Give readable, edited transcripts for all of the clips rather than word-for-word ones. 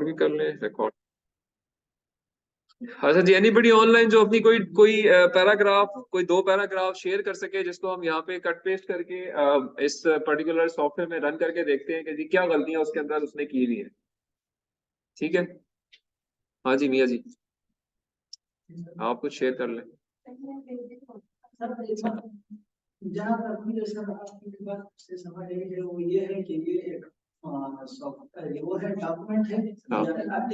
भी कर लें रिकॉर्ड। अच्छा जी, एनीबडी ऑनलाइन जो अपनी कोई कोई पैराग्राफ, कोई 2 पैराग्राफ शेयर कर सके जिसको हम यहाँ पे कट पेस्ट करके इस पर्टिकुलर सॉफ्टवेयर में रन करके देखते हैं कि जी क्या गलतियां उसके अंदर उसने की हुई है। ठीक है, हाँ जी मियाँ जी, आप कुछ शेयर कर लें। जहाँ तक मुझे सर आपकी बात से समझ आई है वो ये है कि ये एक सॉफ्टवेयर वो है डॉक्यूमेंट है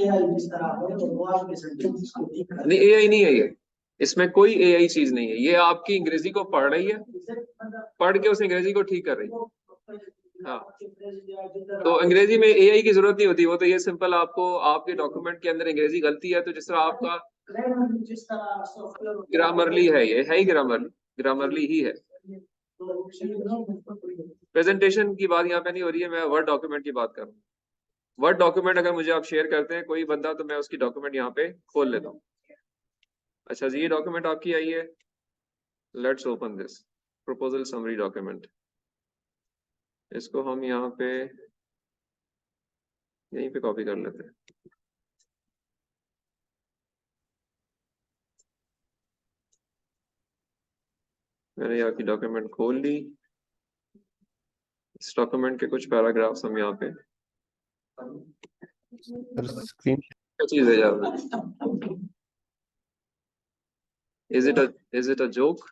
एआई जिस तरह है वो आपके सेंटेंस को ठीक कर नहीं, एआई नहीं है ये, इसमें कोई एआई चीज नहीं है, ये आपकी अंग्रेजी को पढ़ रही है, पढ़ के उस अंग्रेजी को ठीक कर रही है। हाँ, तो अंग्रेजी में एआई की जरूरत नहीं होती, वो तो ये सिंपल आपको आपके डॉक्यूमेंट के अंदर अंग्रेजी गलती है तो जिस तरह आपका ग्रामरली है, ये है ही ग्रामरली ही है। प्रेजेंटेशन की बात यहाँ पे नहीं हो रही है, मैं वर्ड डॉक्यूमेंट की बात कर रहा हूँ। वर्ड डॉक्यूमेंट अगर मुझे आप शेयर करते हैं कोई बंदा तो मैं उसकी डॉक्यूमेंट यहाँ पे खोल लेता हूँ। अच्छा जी, ये डॉक्यूमेंट आपकी आई है, let's open this proposal summary document. इसको हम यहाँ पे यहीं पे कॉपी कर लेते हैं। मैंने यहाँ की डॉक्यूमेंट खोल ली। इस डॉक्यूमेंट के कुछ पैराग्राफ्स हम यहाँ पे, स्क्रीन क्या चीज है यार, इज इट अ जोक?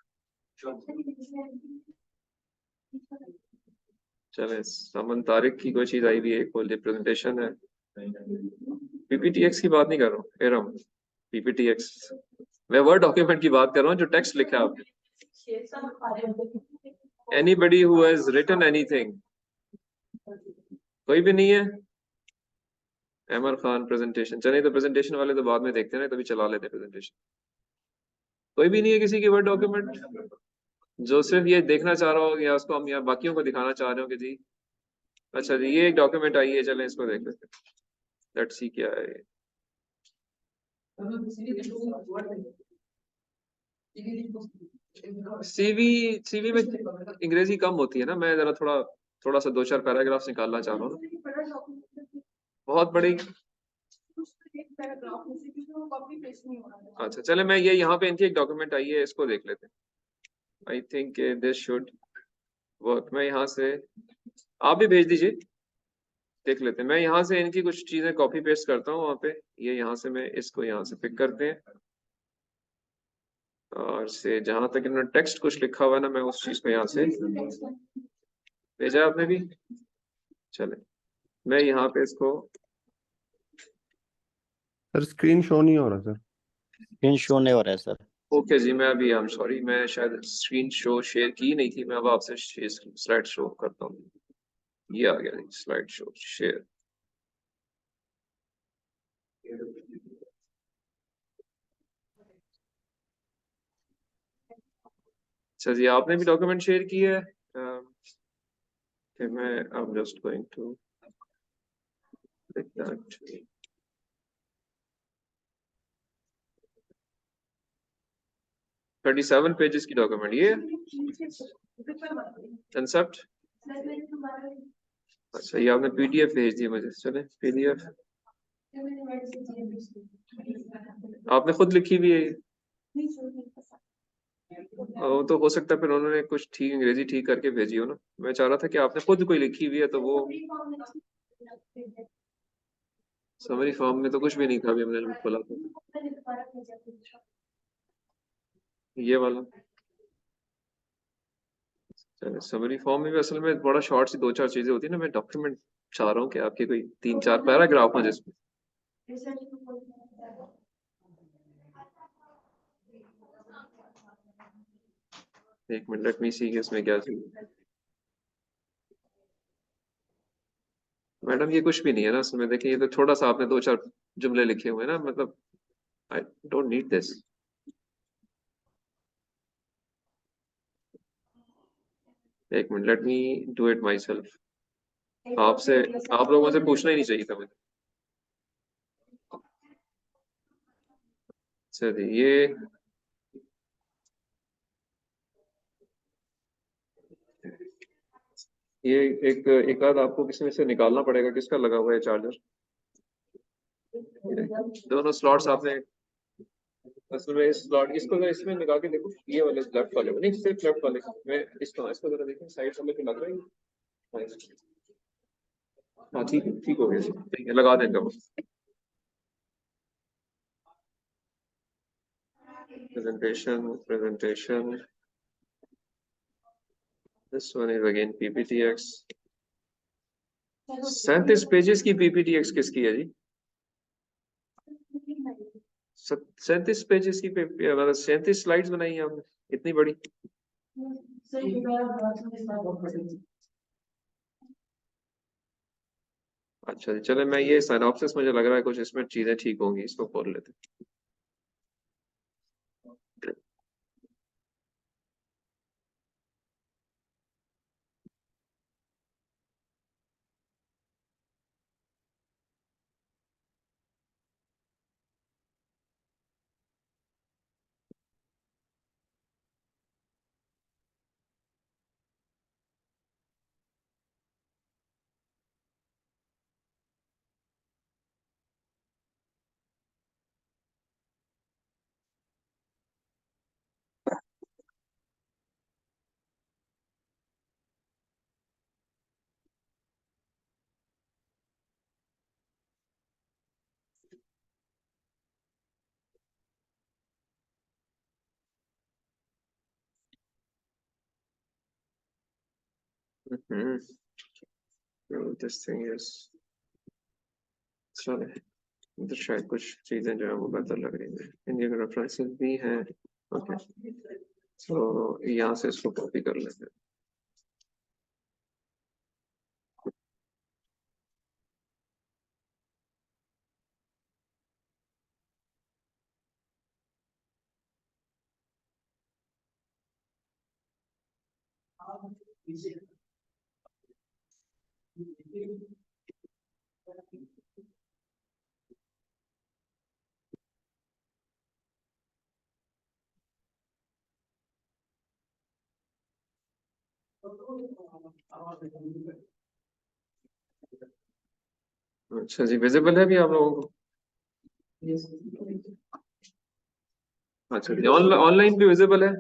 चले, समन तारिक की कोई चीज आई हुई है, खोल प्रेजेंटेशन है। पीपीटीएक्स की बात नहीं कर रहा हूँ, एरम पीपीटीएक्स, मैं वर्ड डॉक्यूमेंट की बात कर रहा हूँ जो टेक्स्ट लिखा है आपने। Anybody who has written anything? कोई भी नहीं है। अमर खान प्रेजेंटेशन, चलिए तो प्रेजेंटेशन वाले तो बाद में देखते हैं ना, तभी चला लेते हैं प्रेजेंटेशन। कोई भी नहीं है किसी की वर्ड डॉक्यूमेंट जो सिर्फ ये देखना चाह रहा हो या उसको हम या बाकियों को दिखाना चाह रहे हो कि जी अच्छा जी ये एक डॉक्यूमेंट आई है, चलें इसको देख लेते हैं, लेट्स सी क्या है ये। सीवी में अंग्रेजी कम होती है ना, मैं जरा थोड़ा थोड़ा सा 2-4 पैराग्राफ निकालना चाह रहा हूँ। बहुत बड़ी, अच्छा चले मैं ये यहाँ पे इनकी एक डॉक्यूमेंट आई है, इसको देख लेते हैं। I think this should work. मैं यहाँ से, आप भी भेज दीजिए, देख लेते हैं। मैं यहाँ से इनकी कुछ चीजें कॉपी पेस्ट करता हूँ वहाँ पे, ये यहाँ से मैं इसको यहाँ से पिक करते हैं और से जहां तक इन्होंने टेक्स्ट कुछ लिखा हुआ है ना, मैं उस चीज को यहाँ से भेजा आपने भी। चले मैं यहाँ पे इसको, सर स्क्रीन शो नहीं हो रहा सर। स्क्रीन शो नहीं हो रहा है सर। ओके जी, मैं अभी, आई एम सॉरी, मैं शायद स्क्रीन शो शेयर की नहीं थी, मैं अब आपसे स्लाइड शो करता हूँ। ये आ गया स्लाइड शो शेयर। अच्छा जी, आपने भी डॉक्यूमेंट शेयर की है। मैं I am just going to click that. 37 pages की डॉक्यूमेंट ये कंसेप्ट। अच्छा ये आपने पीडीएफ भेज दी मुझे, चले पीडीएफ आपने खुद लिखी भी है। वो तो हो सकता है फिर उन्होंने कुछ ठीक अंग्रेजी ठीक करके भेजी हो ना, मैं चाह रहा था कि आपने खुद कोई लिखी हुई है तो वो समरी फॉर्म में तो कुछ भी नहीं था, अभी हमने खोला था ये वाला। चलो समरी फॉर्म में भी असल में बड़ा शॉर्ट सी 2-4 चीजें होती है ना, मैं डॉक्यूमेंट चाह रहा हूँ कि आपके कोई 3-4 पैराग्राफ हो जिसमें। एक मिनट, लेट मी सी इसमें क्या चाहिए। मैडम ये कुछ भी नहीं है ना इसमें, देखिए ये तो थोड़ा सा आपने 2-4 जुमले लिखे हुए हैं ना, मतलब आई डोंट नीड दिस। एक minute, let me do it my self. आपसे, आप लोगों से पूछना ही नहीं चाहिए था मुझे। चलिए ये एक एक आध आपको किसी में से निकालना पड़ेगा, किसका लगा हुआ है चार्जर। दोनों स्लॉट्स आपने असल में इस स्लॉट इसको जरा इसमें लगा के देखो, ये वाले लेफ्ट वाले नहीं, सिर्फ लेफ्ट वाले मैं इसको जरा देखें साइड वाले पे लग रहा है। हाँ ठीक है, ठीक हो गया, ठीक है, लगा देंगे वो। presentation this one is again PPTX 37 pages की PPTX किसकी है जी? 37 पेजेस की मतलब 37 स्लाइड्स बनाई है आपने इतनी बड़ी? अच्छा जी, चले मैं ये सिनॉप्सिस मुझे लग रहा है कुछ इसमें चीजें ठीक होंगी, इसको खोल लेते हैं। This thing is चले, तो शायद कुछ चीजें जो है वो बेहतर लग रही हैं, इनके रेफरेंसेस भी हैं। ओके, तो यहाँ से इसको कॉपी कर लेते हैं। अच्छा जी, विजिबल है भी आप लोगों को? अच्छा जी, ऑनलाइन भी विजिबल है?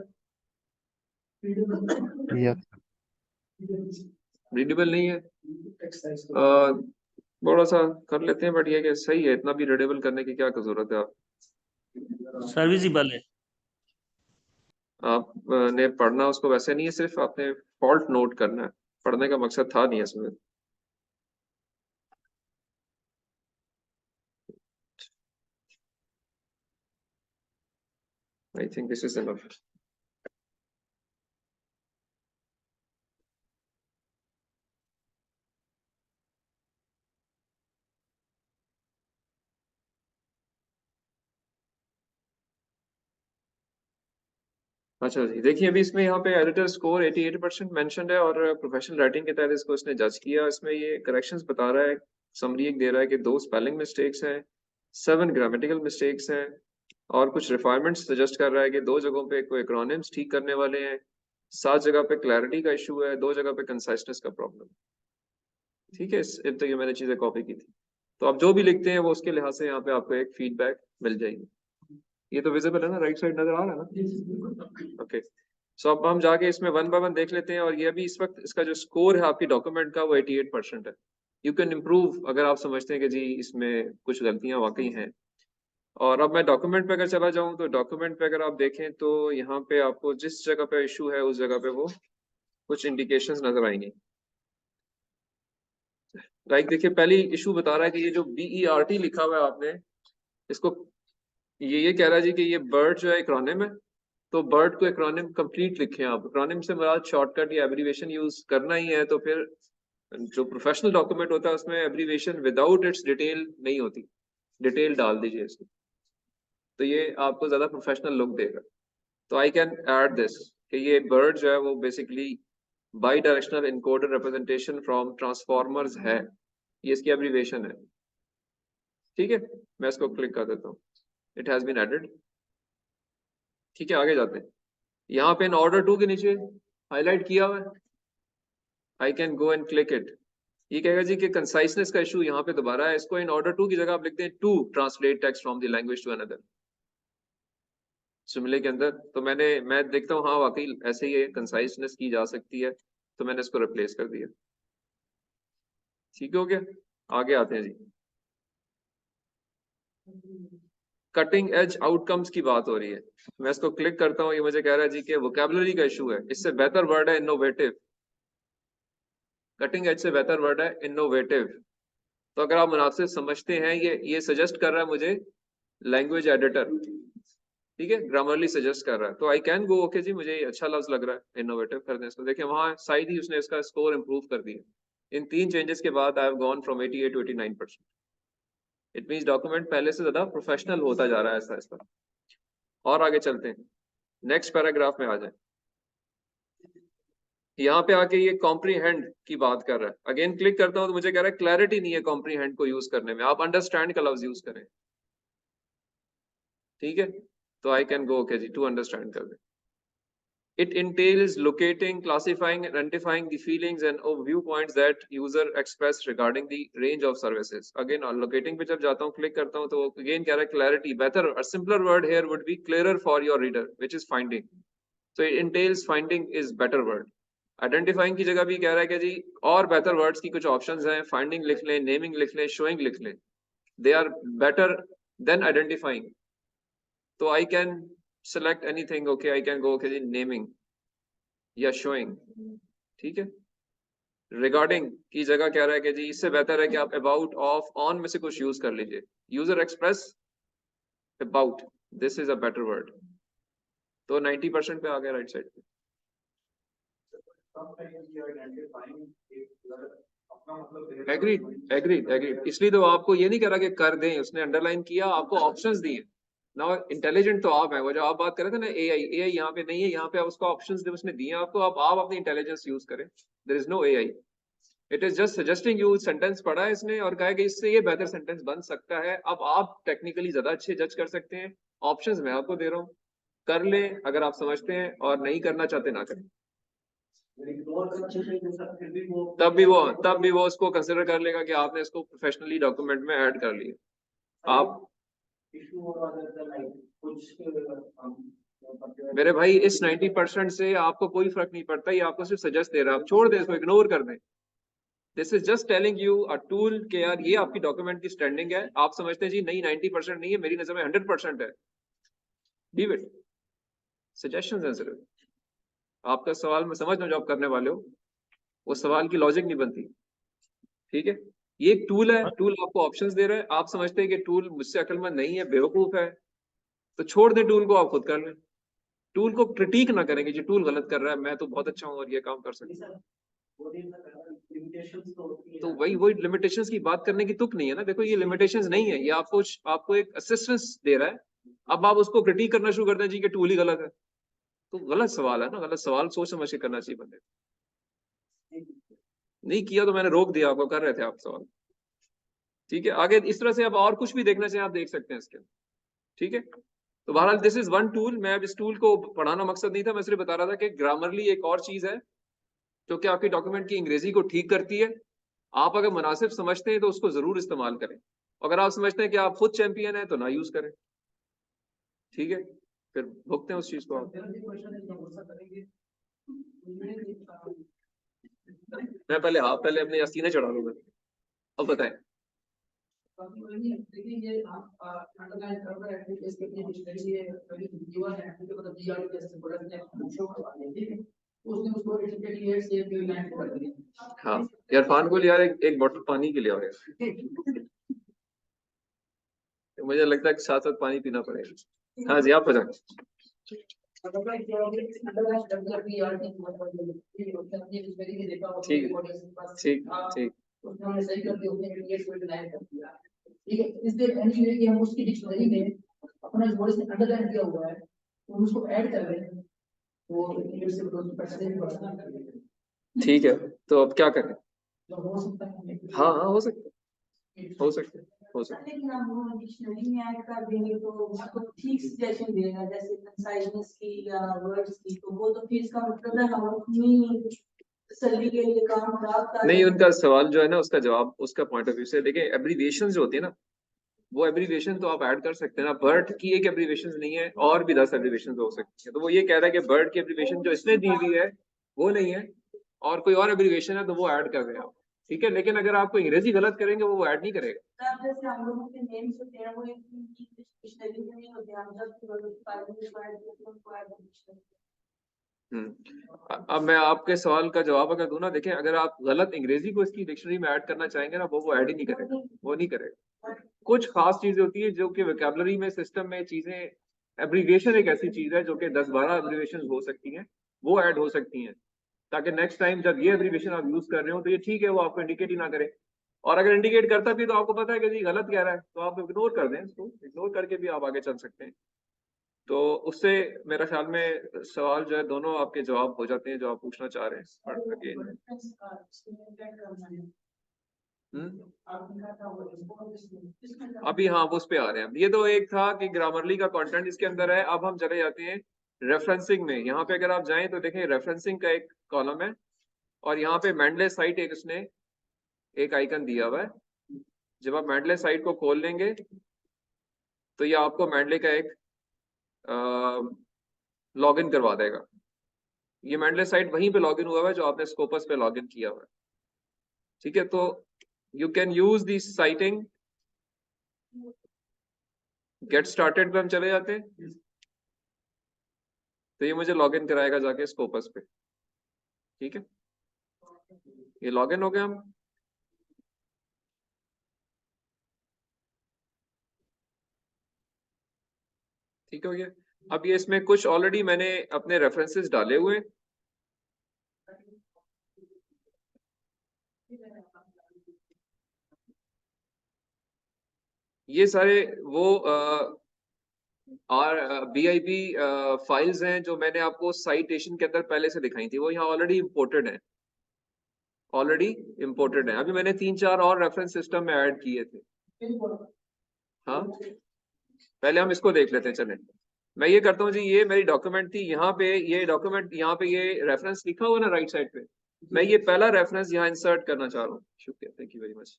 यस रीडेबल नहीं है? थोड़ा सा कर लेते हैं, बट ये कि सही है, इतना भी रीडेबल करने की क्या जरूरत है? सर विजिबल है। आपने पढ़ना उसको वैसे नहीं है, सिर्फ आपने फॉल्ट नोट करना है, पढ़ने का मकसद था नहीं इसमें। I think this is enough. अच्छा जी, देखिए अभी इसमें यहाँ पे एडिटर स्कोर 88% मेंशन्ड है और प्रोफेशनल राइटिंग के तहत इसको इसने जज किया। इसमें ये करेक्शंस बता रहा है, समरी एक दे रहा है कि 2 स्पेलिंग मिस्टेक्स हैं, 7 ग्रामेटिकल मिस्टेक्स हैं और कुछ रिफाइनमेंट्स सजेस्ट कर रहा है कि 2 जगहों पे कोई एक्रोनिम्स ठीक करने वाले हैं, 7 जगह पे क्लैरिटी का इशू है, 2 जगह पे कंसाइसनेस का प्रॉब्लम। ठीक है, इस तक ये मैंने चीजें कॉपी की थी। तो आप जो भी लिखते हैं वो उसके लिहाज से यहाँ पे आपको एक फीडबैक मिल जाएगी। ये तो विजिबल है ना, राइट साइड नजर आ रहा है ना? ओके, सो अब हम जाके इसमें 1 बाय 1 देख लेते हैं। और ये अभी इस वक्त इसका जो स्कोर है आपकी डॉक्यूमेंट का वो 88% है। यू कैन इम्प्रूव अगर आप समझते हैं कि जी इसमें कुछ गलतियां वाकई हैं। और अब मैं डॉक्यूमेंट पे अगर चला जाऊं तो डॉक्यूमेंट पे अगर आप देखें तो यहाँ पे आपको जिस जगह पे इशू है उस जगह पे वो कुछ इंडिकेशंस नजर आएंगी। लाइक देखिए, पहली इशू बता रहा है कि ये जो BERT लिखा हुआ है आपने इसको, ये कह रहा है जी कि ये बर्ड जो है एक्रोनिम है, तो बर्ड को एक्रोनिम कंप्लीट लिखें आप। एक्रोनिम से मुराद शॉर्टकट या एब्रीविएशन यूज करना ही है, तो फिर जो प्रोफेशनल डॉक्यूमेंट होता है उसमें एब्रीविएशन विदाउट इट्स डिटेल नहीं होती, डिटेल डाल दीजिए इसमें, तो ये आपको ज्यादा प्रोफेशनल लुक देगा। तो आई कैन ऐड दिस कि ये बर्ड जो है वो basically by directional encoder representation from transformers है, ये इसकी एब्रीविएशन है। ठीक है, मैं इसको क्लिक कर देता हूँ, इट हैज बीन एडेड। ठीक है, आगे जाते हैं। यहाँ पे इन ऑर्डर टू के नीचे हाईलाइट किया हुआ है, आई can go and click it. ये कहेगा जी कि कंसाइसनेस का इशू यहाँ पे दोबारा है, इसको इन ऑर्डर टू की जगह आप लिखते हैं to translate text from the language to another जुमले के अंदर। तो मैं देखता हूँ हाँ वाकई ऐसे ही कंसाइसनेस की जा सकती है, तो मैंने इसको रिप्लेस कर दिया। ठीक हो गया, आगे आते हैं जी। कटिंग एज आउटकम्स की बात हो रही है, मैं इसको क्लिक करता हूँ, ये मुझे कह रहा है जी कि वोकैबुलरी का इशू है, इससे बेहतर वर्ड है इनोवेटिव। कटिंग एज से बेहतर वर्ड है इनोवेटिव। तो अगर आप मुनासिब समझते हैं, ये सजेस्ट कर रहा है मुझे लैंग्वेज एडिटर, ठीक है, ग्रामरली सजेस्ट कर रहा है, तो आई कैन गो ओके जी, मुझे अच्छा लफ्ज लग रहा है इनोवेटिव करने इसको। देखिए वहां साइड ही उसने इसका स्कोर इंप्रूव कर दिया। इन 3 चेंजेस के बाद I have gone from 88 to 89%। It means document पहले से ज्यादा प्रोफेशनल होता जा रहा है ऐसा ऐसा। और आगे चलते हैं, नेक्स्ट पैराग्राफ में आ जाए। यहाँ पे आके ये कॉम्प्रीहेंड की बात कर रहा है। अगेन क्लिक करता हूँ तो मुझे कह रहा है क्लैरिटी नहीं है कॉम्प्रीहेंड को यूज करने में, आप अंडरस्टैंड का लफ्ज यूज करें। ठीक है, तो आई कैन गो ओके जी, टू अंडरस्टैंड कर दे। It entails locating, classifying, and identifying the feelings and or viewpoints that user express regarding the range of services. Again, on locating पे जब जाता हूँ, click करता हूँ, तो again कह रहा है clarity. Better, a simpler word here would be clearer for your reader, which is finding. So it entails finding is better word. Identifying की जगह भी कह रहा है कि जी और better words की कुछ options हैं. Finding लिख लें, naming लिख लें, showing लिख लें. They are better than identifying. So I can select anything. Okay, I can go okay ji naming या showing. ठीक है, रिगार्डिंग की जगह कह रहा है कि जी इससे बेहतर है कि आप अबाउट, ऑफ, ऑन में से कुछ यूज कर लीजिए। User express, about, this is a better word. तो 90% पे आ गया राइट साइड पे। एग्रीड एग्रीड एग्रीड, इसलिए तो आपको ये नहीं कह रहा कि कर दें, उसने अंडरलाइन किया, आपको ऑप्शंस दिए ना। इंटेलिजेंट तो आप है, वो जो आप बात कर रहे थे ना एआई यहाँ पे नहीं है, यहाँ पे आप उसको ऑप्शंस उसने दिए आपको, आप अपनी इंटेलिजेंस यूज करें। There is no AI, it is just suggesting you. Sentence पढ़ा है इसने और कहा है कि इससे ये बेहतर सेंटेंस बन सकता है। अब आप टेक्निकली ज्यादा अच्छे जज कर सकते हैं, ऑप्शंस मैं आपको दे रहा हूँ, कर लें अगर आप समझते हैं, और नहीं करना चाहते ना करें। तब भी वो उसको कंसिडर कर लेगा कि आपने इसको प्रोफेशनली डॉक्यूमेंट में ऐड कर लिया। आप मेरे भाई इस 90% से आपको कोई फर्क नहीं पड़ता, ये आपको सिर्फ सजेस्ट दे रहा है, आप छोड़ दें इसको, इग्नोर कर दें। This is just telling you a tool के यार ये आपकी डॉक्यूमेंट की स्टैंडिंग है, आप समझते हैं जी नहीं 90% नहीं है, मेरी नजर में 100% है, लीव इट, सजेशंस हैं सिर्फ। आपका सवाल मैं समझ रहा हूं जो आप करने वाले हो, वो सवाल की लॉजिक नहीं बनती। ठीक है, ये एक टूल है, टूल आपको ऑप्शंस दे रहा है, आप समझते हैं कि टूल मुझसे अक्लमंद नहीं है, बेवकूफ है, तो छोड़ दें टूल को, आप खुद कर लें। टूल को क्रिटिक ना करेंगे जी टूल गलत कर रहा है, मैं तो बहुत अच्छा हूँ और ये काम कर सकता हूँ। तो वही लिमिटेशंस की बात करने की तुक नहीं है ना। देखो ये लिमिटेशंस नहीं है, ये आपको एक असिस्टेंस दे रहा है। अब आप उसको क्रिटिक करना शुरू करते हैं जी कि टूल ही गलत है, तो गलत सवाल है ना, गलत सवाल सोच समझ के करना चाहिए बंदे। नहीं किया तो मैंने रोक दिया आपको, कर रहे थे आप सवाल। ठीक है, आगे इस तरह से आप और कुछ भी देखना चाहें आप देख सकते हैं इसके। ठीक है, तो बहरहाल दिस इज वन टूल। मैं अब इस टूल को पढ़ाना मकसद नहीं था, मैं सिर्फ बता रहा था कि ग्रामरली एक और चीज है जो कि आपकी डॉक्यूमेंट की अंग्रेजी को ठीक करती है। आप अगर मुनासिब समझते हैं तो उसको जरूर इस्तेमाल करें, अगर आप समझते हैं कि आप खुद चैंपियन हैं तो ना यूज करें। ठीक है, फिर भुगतें उस चीज को आप। मैं पहले अपने सीने चढ़ा लूंगा। अब बताएं। हाँ इरफान को यार एक बोतल पानी के लिए और मुझे लगता है कि साथ साथ पानी पीना पड़ेगा। हाँ जी आप बताएं। ठीक ठीक ठीक, ठीक है, इसलिए यानी है कि हम उसकी डिक्शनरी में अपना जो वर्ड से अंडरलाइन किया हुआ है और उसको ऐड कर रहे हैं, वो इंग्लिश से ठीक है, तो अब क्या करें? तो हो सकता है। हाँ हाँ हो सकता है, हो सकता है, हो सकता है। लेकिन हम वो डिक्शनरी में ऐड कर देंगे तो उसको ठीक सजेशन देगा, जैसे कंसाइजनेस की या वर्ड्स की, तो वो तो फिर इसका मतलब है हम अपनी तसल्ली के लिए काम प्राप्त नहीं, उनका सवाल जो है ना, उसका जवाब उसका पॉइंट ऑफ व्यू से देखें। एब्रीविएशन जो होती है ना, वो एब्रीविएशन तो आप ऐड कर सकते हैं ना। बर्ड की एक एब्रीविएशन नहीं है, और भी 10 एब्रीविएशन हो सकती है। तो वो ये कह रहा है कि बर्ड की एब्रीविएशन जो इसने दी हुई है वो नहीं है, और कोई और एब्रीविएशन है तो वो ऐड कर रहे हैं आप, ठीक है। लेकिन अगर आपको अंग्रेजी गलत करेंगे वो ऐड नहीं करेगा। तब जैसे हम लोगों के नेम्स होते हैं वो एक डिक्शनरी में नहीं होते, हम जब उनको ऐड करते अब मैं आपके सवाल का जवाब अगर दूं ना, देखें, अगर आप गलत अंग्रेजी को इसकी डिक्शनरी में ऐड करना चाहेंगे ना, वो ऐड ही नहीं करेगा, वो नहीं करेगा। कुछ खास चीजें होती है जो कि वोकैबुलरी में, सिस्टम में चीजें, एब्रीविएशन एक ऐसी चीज है जो कि 10-12 एब्रीविएशन हो सकती हैं, वो ऐड हो सकती हैं, ताकि नेक्स्ट टाइम जब ये एब्रीविएशन आप यूज कर रहे हो तो ये ठीक है, वो आपको इंडिकेट ही ना करे। और अगर इंडिकेट करता भी तो आपको पता है कि जी गलत कह रहा है, तो आप इग्नोर कर दें, इसको इग्नोर करके भी आप आगे चल सकते हैं। तो उससे मेरा ख्याल में सवाल जो है दोनों आपके जवाब हो जाते हैं जो आप पूछना चाह रहे हैं। But again, अभी हाँ वो उस पे आ रहे हैं। ये तो एक था कि ग्रामरली का कंटेंट इसके अंदर है। अब हम चले जाते हैं रेफरेंसिंग में। यहाँ पे अगर आप जाएं तो देखें रेफरेंसिंग का एक कॉलम है, और यहाँ पे मेंडले साइट एक उसने एक आइकन दिया हुआ है। जब आप मेंडले साइट को खोल लेंगे तो ये आपको मेंडले का एक लॉगिन करवा देगा। ये मेंडले साइट वहीं पे लॉगिन हुआ है जो आपने स्कोपस पे लॉगिन किया हुआ है, ठीक है। तो you can use this citing. Get started पे हम चले जाते हैं, तो ये मुझे लॉगिन कराएगा जाके स्कोपस पे, ठीक है। ये लॉगिन हो गए हम। ठीक हो गया। अब ये इसमें कुछ ऑलरेडी मैंने अपने रेफरेंसेस डाले हुए हैं। ये सारे वो BIP फाइल्स हैं जो मैंने आपको साइटेशन के अंदर पहले से दिखाई थी, वो यहाँ ऑलरेडी इंपोर्टेड है, ऑलरेडी इंपोर्टेड है। अभी मैंने 3-4 और रेफरेंस सिस्टम में ऐड किए थे। हाँ, पहले हम इसको देख लेते हैं। चलें, मैं ये करता हूँ जी, ये मेरी डॉक्यूमेंट थी, यहाँ पे ये डॉक्यूमेंट, यहाँ पे ये रेफरेंस लिखा हुआ ना राइट साइड पे, मैं ये पहला रेफरेंस यहाँ इंसर्ट करना चाह रहा हूँ। शुक्रिया, थैंक यू वेरी मच।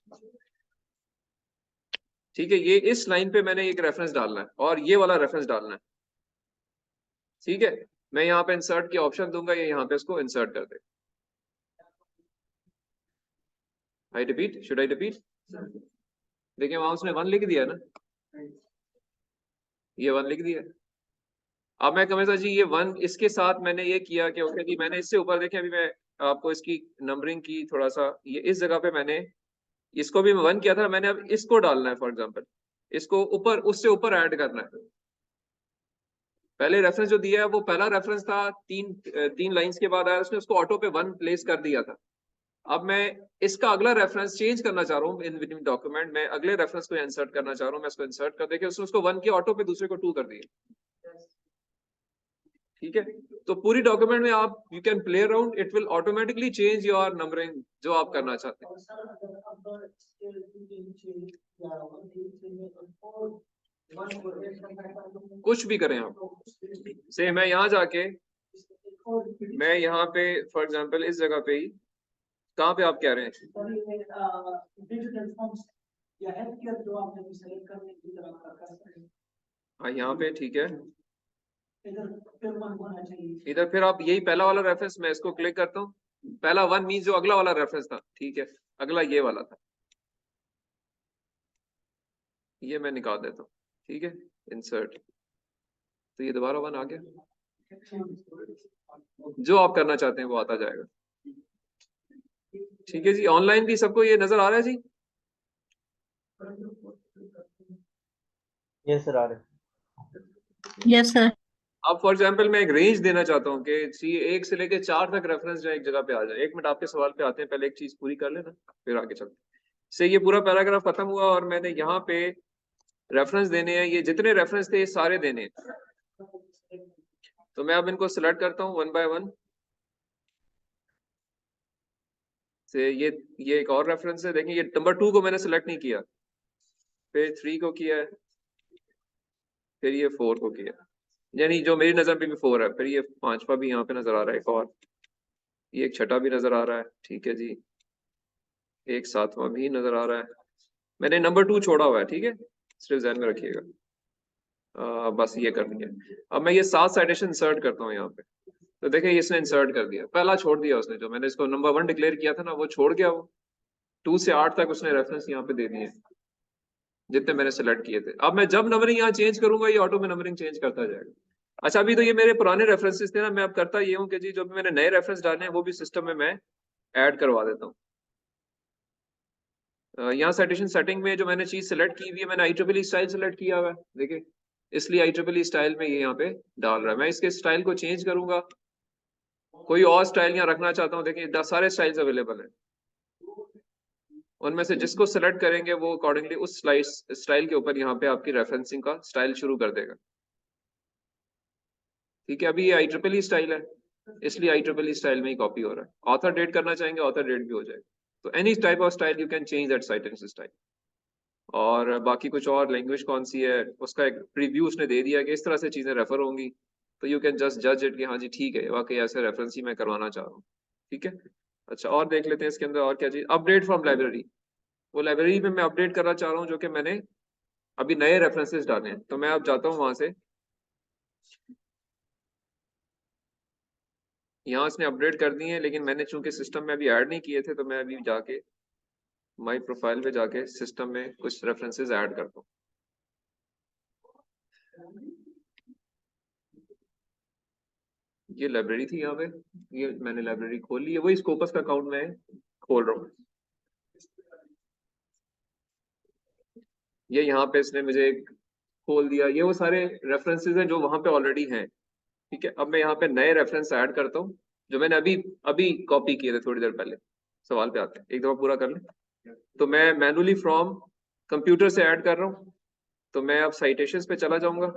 ठीक है, ये इस लाइन पे मैंने एक रेफरेंस डालना है और ये वाला रेफरेंस डालना है, ठीक है। मैं यहाँ पे इंसर्ट के ऑप्शन दूंगा, ये यहाँ पे इसको इंसर्ट कर दे। I repeat, should I repeat? देखिए वहां उसने 1 लिख दिया ना, ये 1 लिख दिया। अब मैं कहूँगा जी ये 1, इसके साथ मैंने ये किया कि ओके जी, मैंने इससे ऊपर देखे, अभी मैं आपको इसकी नंबरिंग की थोड़ा सा, ये इस जगह पे मैंने इसको भी 1 किया था, मैंने अब इसको डालना है। फॉर एग्जांपल इसको ऊपर, उससे ऊपर ऐड करना है। पहले रेफरेंस जो दिया है वो पहला रेफरेंस था, 3 लाइंस के बाद आया, उसने उसको ऑटो पे 1 प्लेस कर दिया था। अब मैं इसका अगला रेफरेंस चेंज करना चाह रहा हूँ इन बिटवीन डॉक्यूमेंट में, अगले रेफरेंस को इंसर्ट करना चाह रहा हूँ। मैं इसको इंसर्ट कर देके उसने उसको 1 किया ऑटो पे, दूसरे को 2 कर दिया, ठीक है। तो पूरी डॉक्यूमेंट में आप you can play around, it will automatically change your numbering जो आप करना चाहते हैं। कुछ भी करें आप, से मैं यहाँ जाके, मैं यहाँ पे फॉर एग्जांपल इस जगह पे ही, कहाँ पे आप कह रहे हैं? हाँ यहाँ पे, ठीक है। इधर फिर आप यही पहला वाला रेफरेंस, मैं इसको क्लिक करता हूँ। पहला 1 मीन जो अगला वाला रेफरेंस था, ठीक है। अगला ये वाला था, ये मैं निकाल देता हूँ, ठीक है। इंसर्ट, तो ये दोबारा 1 आ गया। जो आप करना चाहते हैं वो आता जाएगा, ठीक है जी। ऑनलाइन भी सबको ये नजर आ रहा है जी? यस सर, आ रहे हैं। Yes sir. अब फॉर एग्जांपल मैं एक रेंज देना चाहता हूँ कि सी 1 से लेके 4 तक रेफरेंस जो एक जगह पे आ जाए। 1 मिनट, आपके सवाल पे आते हैं, पहले एक चीज पूरी कर लेना फिर आगे चलते हैं। से ये पूरा पैराग्राफ खत्म हुआ और मैंने यहाँ पे रेफरेंस देने हैं, ये जितने रेफरेंस थे ये सारे देने हैं। तो मैं अब इनको सिलेक्ट करता हूँ 1 बाय 1 से। ये एक और रेफरेंस है, देखें ये नंबर 2 को मैंने सिलेक्ट नहीं किया, फिर 3 को किया है, फिर ये 4 को किया, यानी जो मेरी नजर पे भी 4 है, फिर ये 5वां भी यहाँ पे नजर आ रहा है एक और। ये एक छठा भी नजर आ रहा है, ठीक है जी, एक सातवां भी नजर आ रहा है। मैंने नंबर 2 छोड़ा हुआ है, ठीक है, सिर्फ ध्यान में रखिएगा। बस ये कर दिया। अब मैं ये 7 साइटेशन इंसर्ट करता हूँ यहाँ पे। तो देखिए इसने इंसर्ट कर दिया, पहला छोड़ दिया उसने, जो मैंने इसको नंबर 1 डिक्लेयर किया था ना, वो छोड़ गया। वो 2 से 8 तक उसने रेफरेंस यहाँ पे दे दिए जितने मैंने सेलेक्ट किए थे। अब मैं जब नंबरिंग यहाँ चेंज करूंगा, ये ऑटो में नंबरिंग चेंज करता जाएगा। अच्छा, अभी तो ये मेरे पुराने रेफरेंसेस थे ना, मैं अब करता ये हूँ कि जी जो भी मैंने नए रेफरेंस डाले हैं वो भी सिस्टम में मैं ऐड करवा देता हूँ। यहाँ साइटेशन सेटिंग में जो मैंने चीज सेलेक्ट की हुई है, मैंने IEEE स्टाइल सेलेक्ट किया हुआ है, देखिए, इसलिए IEEE स्टाइल में ये यहाँ पे डाल रहा है। मैं इसके स्टाइल को चेंज करूंगा, कोई और स्टाइल यहाँ रखना चाहता हूँ, देखिए 10 सारे स्टाइल्स अवेलेबल है, उनमें से जिसको सेलेक्ट करेंगे वो अकॉर्डिंगली उस स्टाइल के ऊपर यहाँ पे आपकी रेफरेंसिंग का स्टाइल शुरू कर देगा। ठीक है, अभी ये IEEE स्टाइल है, इसलिए IEEE स्टाइल में ही कॉपी हो रहा है। ऑथर डेट करना चाहेंगे, ऑथर डेट भी हो जाएगा। तो any type of style you can change that citation style. और बाकी कुछ और लैंग्वेज कौन सी है उसका एक प्रीव्यू उसने दे दिया कि इस तरह से चीजें रेफर होंगी, तो यू कैन जस्ट जज इट कि हाँ जी ठीक है, वाकई ऐसे रेफरेंस ही मैं करवाना चाह रहा हूँ। ठीक है, अच्छा और देख लेते हैं इसके अंदर और क्या चीज। अपडेट फ्रॉम लाइब्रेरी, वो लाइब्रेरी में मैं अपडेट करना चाह रहा हूँ जो कि मैंने अभी नए रेफरेंसेस डाले हैं। तो मैं अब जाता हूँ वहां से, यहाँ इसने अपडेट कर दिए हैं, लेकिन मैंने चूंकि सिस्टम में अभी ऐड नहीं किए थे, तो मैं अभी जाके माई प्रोफाइल पे जाके सिस्टम में कुछ रेफरेंसेस ऐड करता हूँ। ये लाइब्रेरी थी यहाँ पे, ये मैंने लाइब्रेरी खोल ली है, वही स्कोपस का अकाउंट में खोल रहा हूँ। ये यहाँ पे इसने मुझे खोल दिया, ये वो सारे रेफरेंसेस हैं जो वहां पे ऑलरेडी हैं। ठीक है, अब मैं यहाँ पे नए रेफरेंस ऐड करता हूँ जो मैंने अभी अभी कॉपी किए थे थोड़ी देर पहले। सवाल पे आते हैं, एक दफा पूरा कर लें। तो मैं मैनुअली फ्रॉम कंप्यूटर से ऐड कर रहा हूँ, तो मैं अब साइटेशंस पे चला जाऊंगा।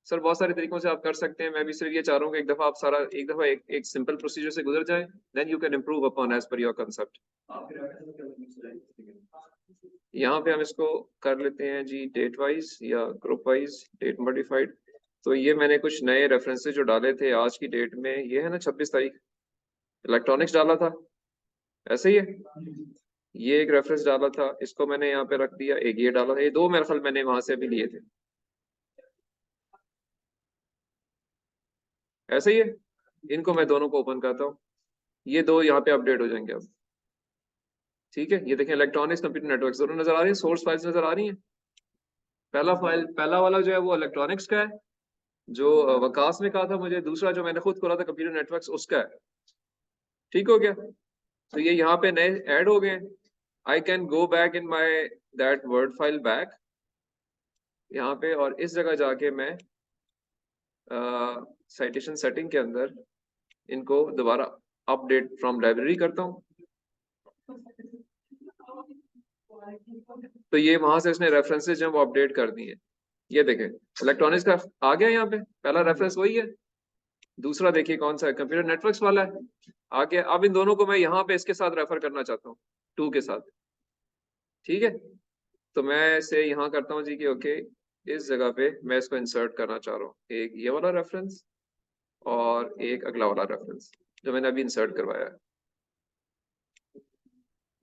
सर बहुत सारे तरीकों से आप कर सकते हैं, मैं भी सिर्फ ये चाह रहा हूँ कि एक दफा एक सिंपल प्रोसीजर से गुजर जाए, then you can improve upon as पर योर कंसेप्ट। यहाँ पे हम इसको कर लेते हैं जी डेट वाइज या ग्रुप वाइज, डेट मॉडिफाइड। तो ये मैंने कुछ नए रेफरेंसेस जो डाले थे आज की डेट में, ये है ना 26 तारीख, इलेक्ट्रॉनिक्स डाला था, ऐसे ही है। ये एक रेफरेंस डाला था, इसको मैंने यहाँ पे रख दिया, एक ये डाला था, ये दो मेरे ख्याल मैंने वहां से अभी लिए थे, ऐसे ही है। इनको मैं दोनों को ओपन करता हूँ, ये दो यहाँ पे अपडेट हो जाएंगे अब। ठीक है, ये देखें इलेक्ट्रॉनिक्स कंप्यूटर नेटवर्क दोनों नजर आ रही है, सोर्स फाइल्स नजर आ रही है। पहला वाला जो है वो इलेक्ट्रॉनिक्स का है, जो वकास ने कहा था मुझे, दूसरा जो मैंने खुद खोला था कंप्यूटर नेटवर्क्स उसका है। ठीक हो गया, तो ये यहाँ पे नए ऐड हो गए। आई can go back in my that word file back यहाँ पे, और इस जगह जाके मैं साइटेशन सेटिंग के अंदर इनको दोबारा अपडेट फ्रॉम लाइब्रेरी करता हूँ। तो ये वहां से इसने रेफरेंसेस जो वो अपडेट कर दिए। ये देखें इलेक्ट्रॉनिक्स का आ गया, यहाँ पे पहला रेफरेंस वही है, दूसरा देखिए कौन सा है, कंप्यूटर नेटवर्क्स वाला है, आ गया। अब इन दोनों को मैं यहाँ पे इसके साथ रेफर करना चाहता हूँ, 2 के साथ। ठीक है, तो मैं इसे यहाँ करता हूँ जी कि ओके, इस जगह पे मैं इसको इंसर्ट करना चाह रहा हूँ, एक ये वाला रेफरेंस और एक अगला वाला रेफरेंस जो मैंने अभी इंसर्ट करवाया है,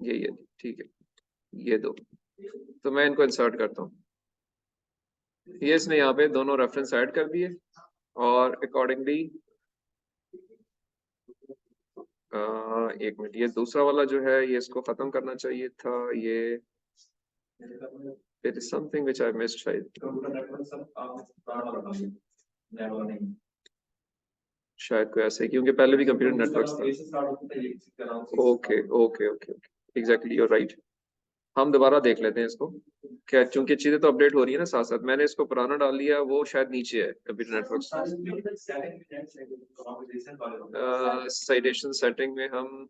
ये ठीक है, ये दो। तो मैं इनको इंसर्ट करता हूँ, ये इसने यहाँ पे दोनों रेफरेंस ऐड कर दिए, और अकॉर्डिंगली एक मिनट, ये दूसरा वाला जो है ये इसको खत्म करना चाहिए था, ये it is something which I missed शायद, शायद कोई ऐसे, क्योंकि पहले भी कंप्यूटर नेटवर्क्स था। Okay okay okay okay, exactly you right. हम दोबारा देख लेते हैं इसको, क्या चूंकि चीजें तो अपडेट हो रही है ना साथ साथ, मैंने इसको पुराना डाल दिया, वो शायद नीचे है कंप्यूटर नेटवर्क। साइटेशन सेटिंग में हम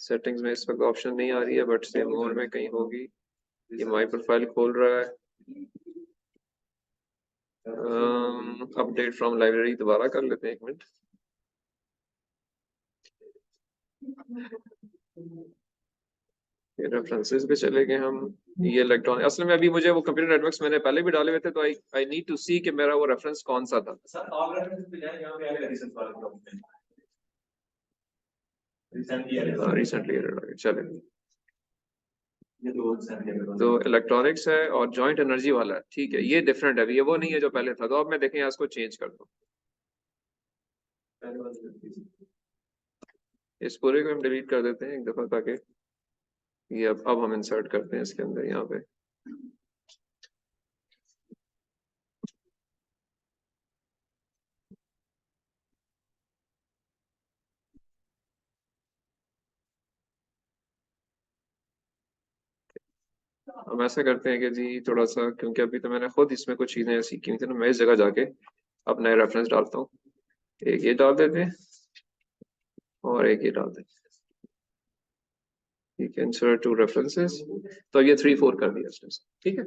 सेटिंग्स में इस वक्त ऑप्शन नहीं आ रही है, बट से मोर में कहीं होगी। ये माई प्रोफाइल खोल रहा है, अपडेट फ्रॉम लाइब्रेरी दोबारा कर लेते हैं, एक मिनट। ये रेफरेंसेस पे चले गए हम। ये इलेक्ट्रॉनिक, असल में अभी मुझे वो कंप्यूटर नेटवर्क्स मैंने पहले भी डाले हुए थे, तो आई नीड टू सी कि मेरा वो रेफरेंस कौन सा था। सर ऑल रेफरेंस पे जाए, यहाँ पे आएगा रिसेंट वाला डॉक्यूमेंट, रिसेंटली एडेड आ गया, चले। ये दो रिसेंटली तो इलेक्ट्रॉनिक्स है और जॉइंट एनर्जी वाला है, ठीक है, ये डिफरेंट है, अभी ये वो नहीं है जो पहले था। तो अब मैं देखें यहाँ इसको चेंज कर दूँ, इस पूरे को हम डिलीट कर देते हैं एक दफा, ताकि ये अब हम इंसर्ट करते हैं इसके अंदर यहाँ पे। हम ऐसा करते हैं कि जी थोड़ा सा, क्योंकि अभी तो मैंने खुद इसमें कुछ चीजें सीखी हुई थी ना, मैं इस जगह जाके अब नए रेफरेंस डालता हूँ। एक ये डाल देते हैं और एक ये डाल देते हैं, ठीक है, इंसर्ट टू रेफरेंसेस। तो ये 3 4 कर दिया इसने, ठीक है।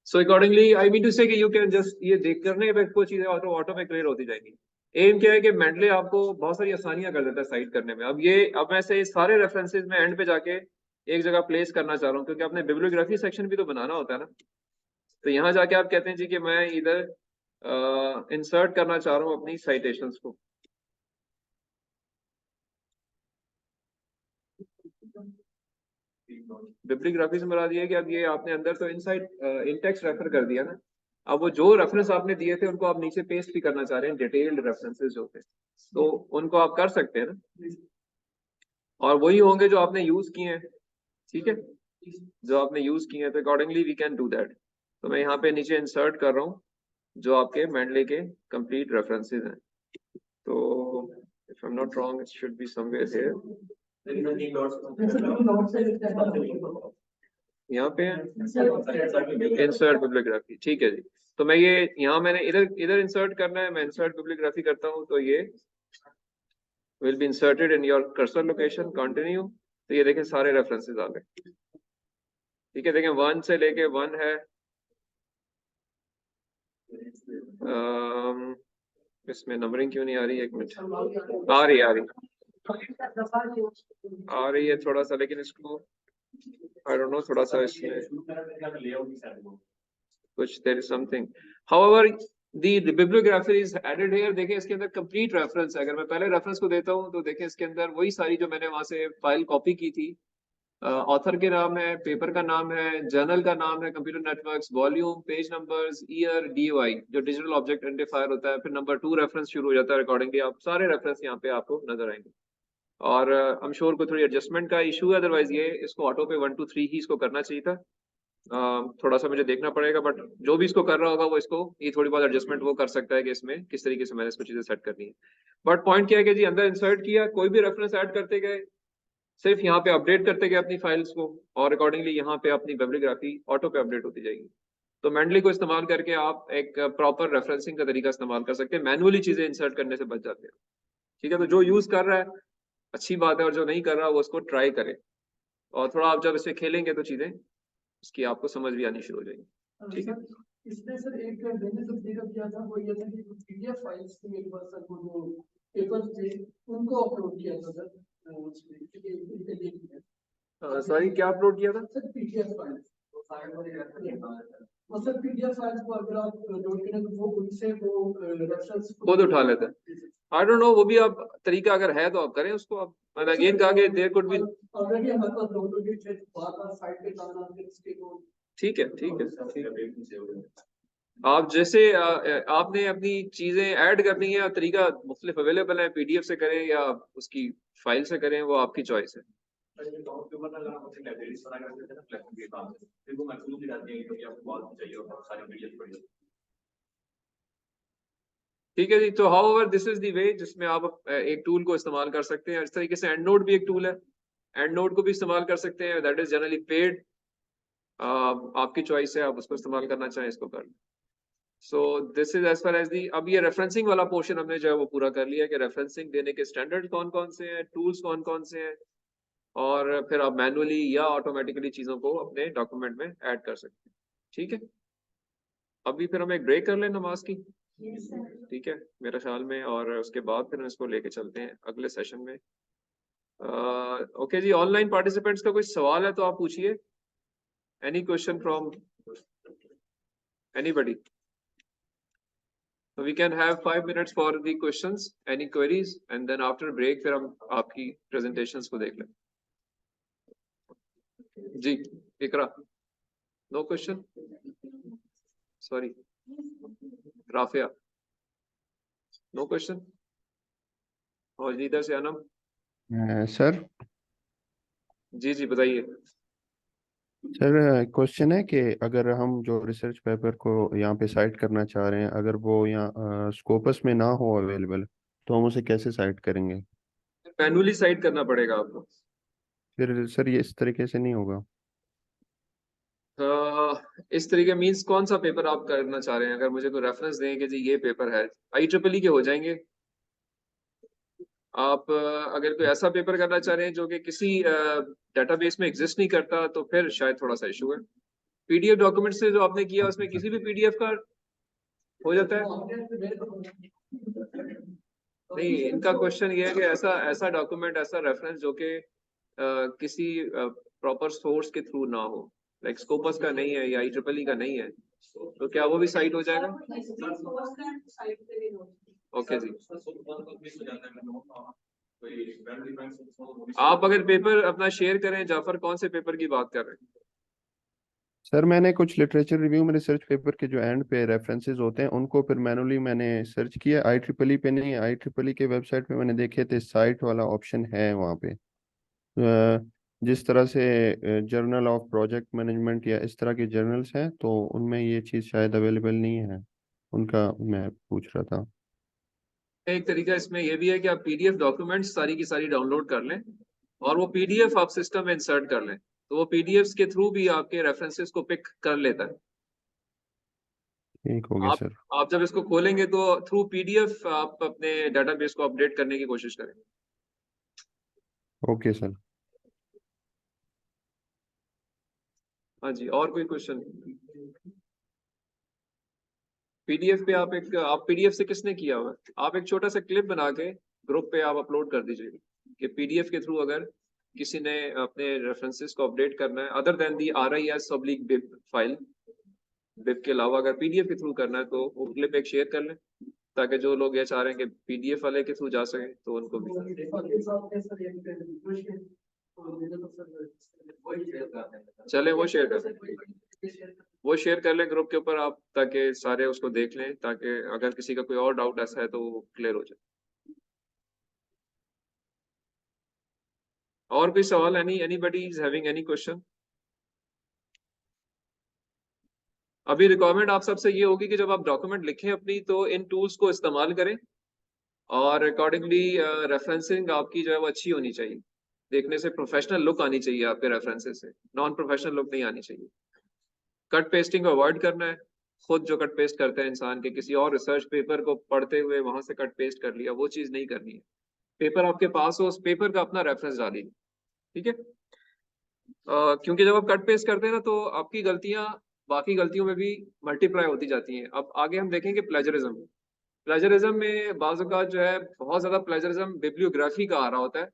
So accordingly I mean to say कि यू कैन जस्ट ये देख करने पे कोई चीजें ऑटो में क्लियर होती जाएंगी। एम क्या है कि मेंडले आपको बहुत सारी आसानियां कर देता है साइट करने में। अब मैं से सारे रेफरेंसेस में एंड पे जाके एक जगह प्लेस करना चाह रहा हूँ, क्योंकि आपने बिब्लियोग्राफी सेक्शन भी तो बनाना होता है ना। तो यहाँ जाके आप कहते हैं जी कि मैं इधर इंसर्ट करना चाह रहा हूँ अपनी साइटेशंस को। बिब्लियोग्राफी से मुराद ये है कि अब ये आपने अंदर तो इनसाइड इन टेक्स्ट रेफर कर दिया ना, अब वो जो रेफरेंस आपने दिए थे उनको आप नीचे पेस्ट भी करना चाह रहे हैं, डिटेल्ड रेफरेंसेस जो थे, तो उनको आप कर सकते हैं ना, और वही होंगे जो आपने यूज किए हैं, ठीक है, जो आपने यूज किए हैं। तो accordingly we can do that. तो मैं यहाँ पे नीचे इंसर्ट कर रहा हूँ जो आपके मेंडले के कंप्लीट रेफरेंसेस हैं। तो if I am not wrong it should be somewhere here, यहाँ पे इंसर्ट बिब्लियोग्राफी, ठीक है जी। तो मैं ये यहाँ मैंने इधर इंसर्ट करना है, मैं इंसर्ट बिब्लियोग्राफी करता हूँ, तो ये will be inserted in your cursor location, continue. तो ये देखें सारे रेफरेंसेस आ गए, ठीक है। देखें 1 से लेके 1 है, इसमें नंबरिंग क्यों नहीं आ रही, एक मिनट, आ रही है थोड़ा सा, लेकिन इसको आई डोंट नो, थोड़ा सा इसमें कुछ there is something. However the bibliography is added here. देखें इसके अंदर कंप्लीट रेफरेंस है। अगर मैं पहले रेफरेंस को देता हूं तो देखें इसके अंदर वही सारी जो मैंने वहां से फाइल कॉपी की थी, ऑथर के नाम है, पेपर का नाम है, जर्नल का नाम है, computer networks, volume, page numbers, year, DOI जो डिजिटल ऑब्जेक्ट आइडेंटिफायर होता है, फिर नंबर 2 रेफरेंस शुरू हो जाता है। अकॉर्डिंगली आप सारे रेफरेंस यहाँ पे आपको नजर आएंगे। और आई एम श्योर को थोड़ी एडजस्टमेंट का इशू है, अदरवाइज ये इसको ऑटो पे 1 2 3 ही इसको करना चाहिए था। थोड़ा सा मुझे देखना पड़ेगा, बट जो भी इसको कर रहा होगा वो इसको ये थोड़ी बहुत एडजस्टमेंट वो कर सकता है कि इसमें किस तरीके से मैंने इसको चीजें सेट करनी है। बट पॉइंट क्या है कि जी अंदर इंसर्ट किया, कोई भी रेफरेंस ऐड करते गए, सिर्फ यहाँ पे अपडेट करते गए अपनी फाइल्स को, और अकॉर्डिंगली यहाँ पे अपनी बिब्लियोग्राफी ऑटो पे अपडेट होती जाएगी। तो मेंडली को इस्तेमाल करके आप एक प्रॉपर रेफरेंसिंग का तरीका इस्तेमाल कर सकते हैं, मैनुअली चीजें इंसर्ट करने से बच जाते हैं, ठीक है। तो जो यूज कर रहा है अच्छी बात है, और जो नहीं कर रहा वो उसको ट्राई करे, और थोड़ा आप जब इसे खेलेंगे तो चीजें उसकी आपको समझ भी आनी शुरू हो जाएगी, ठीक है। इसमें सर एक बेनिफिट देखा किया था, वो ये था कि पीडीएफ फाइल्स थी मेरे पास सर, वो जो पेपर्स थे उनको अपलोड किया था सर उसमें, सॉरी क्या अपलोड किया था? सर पीडीएफ फाइल्स, वो सर पीडीएफ फाइल्स को अगर आप लोड करें तो वो उनसे वो रेफरेंस खुद उठा लेते हैं। आई डोंट नो, वो भी आप तरीका अगर है तो आप करें उसको। आप मैंने अगेन कहा कि देयर कुड बी, ऑलरेडी हमारे पास लोड है, बार-बार साइट पे जाना फिर इसके को, ठीक है, ठीक है, ठीक है। आप जैसे आपने अपनी चीजें ऐड करनी है, तरीका मुख्तलिफ अवेलेबल है, पीडीएफ से करें या उसकी फाइल से करें, वो आपकी चॉइस है। ठीक है जी। तो however this is the way जिसमें आप एक टूल को इस्तेमाल कर सकते हैं। इस तरीके से एंड नोट भी एक टूल है, एंड नोट को भी इस्तेमाल कर सकते हैं, दैट इज जनरली पेड। आपकी चॉइस है, आप उसको इस्तेमाल करना चाहें इसको कर लें। So this is as far as the, अब ये रेफरेंसिंग वाला पोर्शन हमने जो है वो पूरा कर लिया कि रेफरेंसिंग देने के स्टैंडर्ड कौन कौन से हैं, टूल्स कौन कौन से हैं, और फिर आप मैनुअली या ऑटोमेटिकली चीजों को अपने डॉक्यूमेंट में ऐड कर सकते हैं, ठीक है। अभी फिर हम एक ब्रेक कर लें नमाज की, ठीक है मेरे ख्याल में, और उसके बाद फिर हम इसको लेके चलते हैं अगले सेशन में। ओके जी, ऑनलाइन पार्टिसिपेंट्स का कोई सवाल है तो आप पूछिए. Any question from anybody? So we can have 5 minutes for the questions, any queries, and then after break फिर हम आपकी presentations को देख लें. जी, इकरा. No question? Sorry. Rafia. No question? और इधर से अनम. सर जी बताइए. सर क्वेश्चन है कि अगर हम जो रिसर्च पेपर को यहाँ पे साइट करना चाह रहे हैं, अगर वो यहाँ स्कोपस में ना हो अवेलेबल, तो हम उसे कैसे साइट करेंगे? मैनुअली साइट करना पड़ेगा आपको. फिर सर ये इस तरीके से नहीं होगा? इस तरीके मींस कौन सा पेपर आप करना चाह रहे हैं? अगर मुझे कोई रेफरेंस दें कि जी ये पेपर है, IEEE के हो जाएंगे. आप अगर कोई ऐसा पेपर करना चाह रहे हैं जो कि किसी डेटाबेस में एग्जिस्ट नहीं करता, तो फिर शायद थोड़ा सा इशू है. PDF डॉक्यूमेंट से जो आपने किया उसमें किसी भी PDF का हो जाता है. नहीं, इनका क्वेश्चन ये है कि ऐसा डॉक्यूमेंट, ऐसा रेफरेंस जो कि किसी प्रॉपर सोर्स के थ्रू ना हो, लाइक स्कोपस का नहीं है या IEEE का नहीं है, तो क्या वो भी साइट हो जाएगा? ओके जी. आप अगर पेपर अपना शेयर करें, जाफर कौन से पेपर की बात कर रहे हैं? सर मैंने कुछ लिटरेचर रिव्यू में रिसर्च पेपर के जो एंड पे रेफरेंसेस होते हैं उनको फिर मैनुअली मैंने सर्च किया. IEEE पे नहीं, IEEE के वेबसाइट पे मैंने देखे थे, साइट वाला ऑप्शन है वहाँ पे. जिस तरह से जर्नल ऑफ प्रोजेक्ट मैनेजमेंट या इस तरह के जर्नल्स हैं, तो उनमें ये चीज़ शायद अवेलेबल नहीं है, उनका मैं पूछ रहा था. एक तरीका इसमें यह भी है कि आप PDF डॉक्यूमेंट्स सारी की सारी डाउनलोड कर लें और वो PDF आप सिस्टम में इंसर्ट कर लें, तो वो PDFs के थ्रू भी आपके रेफरेंसेस को पिक कर लेता है. ठीक हो गया सर. आप जब इसको खोलेंगे तो थ्रू PDF आप अपने डेटाबेस को अपडेट करने की कोशिश करें. Okay sir. हाँ जी, और कोई क्वेश्चन? PDF पे आप PDF से किसने किया हुआ है? आप एक छोटा सा क्लिप बना के ग्रुप पे आप अपलोड कर दीजिए कि PDF के थ्रू अगर किसी ने अपने रेफरेंसेस को अपडेट करना है, अदर देन दी RIS/BIB फाइल, BIB के अलावा अगर PDF के थ्रू करना है, तो वो क्लिप एक शेयर कर लें, ताकि जो लोग ये चाह रहे हैं कि PDF वाले के थ्रू जा सके, तो उनको भी. चले वो शेयर कर लें ग्रुप के ऊपर आप, ताकि सारे उसको देख लें, ताकि अगर किसी का कोई और डाउट ऐसा है तो वो क्लियर हो जाए. और कोई सवाल? Anybody is having any question? अभी रिक्वायरमेंट आप सबसे ये होगी कि जब आप डॉक्यूमेंट लिखें अपनी, तो इन टूल्स को इस्तेमाल करें और अकॉर्डिंगली रेफरेंसिंग आपकी जो है वो अच्छी होनी चाहिए. देखने से प्रोफेशनल लुक आनी चाहिए आपके रेफरेंसेस से, नॉन प्रोफेशनल लुक नहीं आनी चाहिए. कट पेस्टिंग को अवॉइड करना है. खुद जो कट पेस्ट करते हैं इंसान के, किसी और रिसर्च पेपर को पढ़ते हुए वहां से कट पेस्ट कर लिया, वो चीज नहीं करनी है. पेपर आपके पास हो, उस पेपर का अपना रेफरेंस डालिए. ठीक है. क्योंकि जब आप कट पेस्ट करते हैं ना, तो आपकी गलतियां बाकी गलतियों में भी मल्टीप्लाई होती जाती हैं. अब आगे हम देखेंगे प्लेजरिज्म में बाज़ औक़ात जो है बहुत ज्यादा प्लेजरिज्म बिब्लियोग्राफी का आ रहा होता है.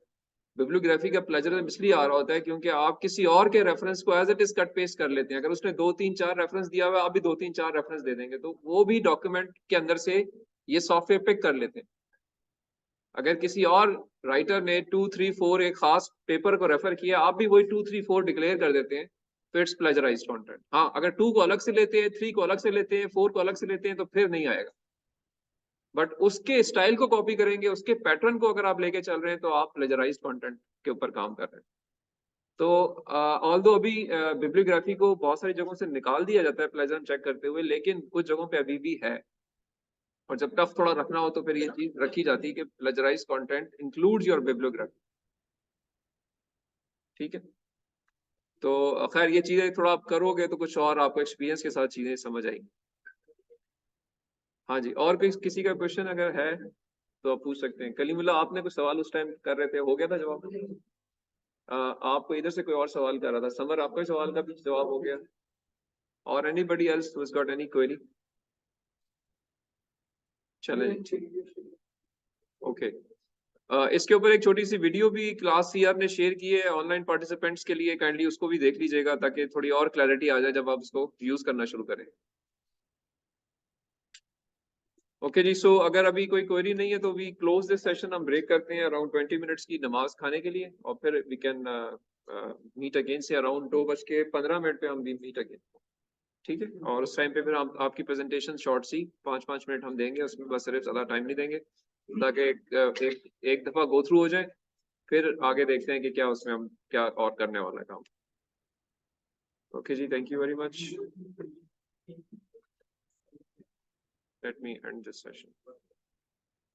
बिब्लियोग्राफी का प्लेजरिज्म इसलिए आ रहा होता है क्योंकि आप किसी और के रेफरेंस को as it is cut paste कर लेते हैं. अगर उसने 2-3-4 रेफरेंस दिया हुआ है, आप भी 2-3-4 रेफरेंस दे देंगे, तो वो भी डॉक्यूमेंट के अंदर से ये सॉफ्टवेयर पिक कर लेते हैं. अगर किसी और राइटर ने 2-3-4 एक खास पेपर को रेफर किया, आप भी वही 2-3-4 डिक्लेयर कर देते हैं, तो इट्स प्लेजराइज्ड कंटेंट. हाँ, अगर 2 को अलग से लेते हैं, 3 को अलग से लेते हैं, 4 को अलग से लेते हैं, तो फिर नहीं आएगा. बट उसके स्टाइल को कॉपी करेंगे, उसके पैटर्न को अगर आप लेके चल रहे हैं, तो आप प्लेजराइज्ड कंटेंट के ऊपर काम कर रहे हैं. तो ऑल्दो अभी बिब्लियोग्राफी को बहुत सारी जगहों से निकाल दिया जाता है प्लेजरिज्म चेक करते हुए, लेकिन कुछ जगहों पे अभी भी है. और जब टफ थोड़ा रखना हो, तो फिर ये चीज रखी जाती है कि प्लेजराइज्ड कंटेंट इंक्लूड्स योर बिब्लियोग्राफी. ठीक है. तो खैर ये चीजें थोड़ा आप करोगे तो कुछ और आपको एक्सपीरियंस के साथ चीजें समझ आएंगी. हाँ जी, और किसी का क्वेश्चन अगर है तो आप पूछ सकते हैं. कलीमुल्ला, आपने कुछ सवाल उस टाइम कर रहे थे, हो गया था जवाब? आपको इधर से कोई और सवाल कर रहा था. समर, आपका सवाल का भी जवाब हो गया? और anybody else who has got any query? चले ठीक. ओके. इसके ऊपर एक छोटी सी वीडियो भी क्लास सीआर ने शेयर की है ऑनलाइन पार्टिसिपेंट्स के लिए, काइंडली उसको भी देख लीजिएगा ताकि थोड़ी और क्लैरिटी आ जाए जब आप उसको यूज करना शुरू करें। ओके जी, सो अगर अभी कोई क्वेरी नहीं है तो वी क्लोज दिस सेशन, हम ब्रेक करते हैं अराउंड 20 मिनट्स की नमाज खाने के लिए, और फिर वी कैन मीट अगेन से अराउंड 2:15 पे हम भी मीट अगेन, ठीक है। और उस टाइम पे फिर हम आपकी प्रेजेंटेशन शॉर्ट सी 5-5 मिनट हम देंगे, उसमें बस सिर्फ ज़्यादा टाइम नहीं देंगे ताकि एक दफ़ा गो थ्रू हो जाए, फिर आगे देखते हैं कि क्या उसमें हम क्या और करने वाला है काम। ओके जी, thank you very much. Let me end this session.